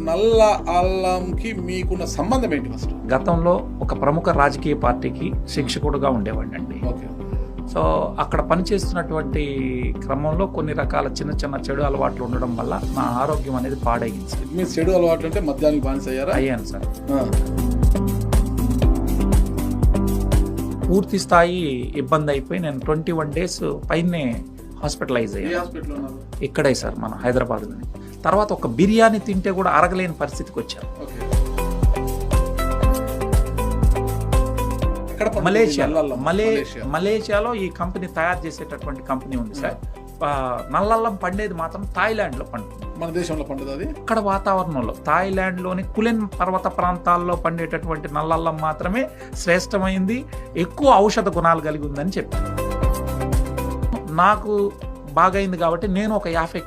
నల్ల అల్లంకి మీకున్న సంబంధం ఏంటి ఫస్ట్? గతంలో ఒక ప్రముఖ రాజకీయ పార్టీకి శిక్షకుడుగా ఉండేవాడిని అండి. ఓకే. సో అక్కడ పనిచేస్తున్నటువంటి క్రమంలో కొన్ని రకాల చిన్న చిన్న చెడు అలవాట్లు ఉండడం వల్ల నా ఆరోగ్యం అనేది పాడైంది సార్. మీ చెడు అలవాటు అంటే మద్యానికి బానిస అయ్యారా? అయ్యాను సార్. ఆ. పూర్తి స్థాయి ఇబ్బంది అయిపోయి నేను 21 days పైనే హాస్పిటలైజ్ ఏ అయ్యాను. హాస్పిటల్ ఉన్నారు? ఇక్కడే సార్, మన హైదరాబాద్లోని. తర్వాత ఒక బిర్యానీ తింటే కూడా అరగలేని పరిస్థితికి వచ్చాను. ఓకే. ఎక్కడ పండుతుంది మలేషియాలో నల్లల్లం? మలేషియా. మలేషియాలో ఈ కంపెనీ తయారు చేసేటటువంటి కంపెనీ ఉంది సార్. నల్లల్లం పండేది మాత్రం థాయిలాండ్లో పండుతుంది. మన దేశంలో పండుతుంది అది? అక్కడ వాతావరణంలో థాయిలాండ్లోని కులెన్ పర్వత ప్రాంతాల్లో పండేటటువంటి నల్లల్లం మాత్రమే శ్రేష్టమైంది, ఎక్కువ ఔషధ గుణాలు కలిగి ఉందని చెప్పారు. నాకు బాగైంది కాబట్టి నేను ఒక 50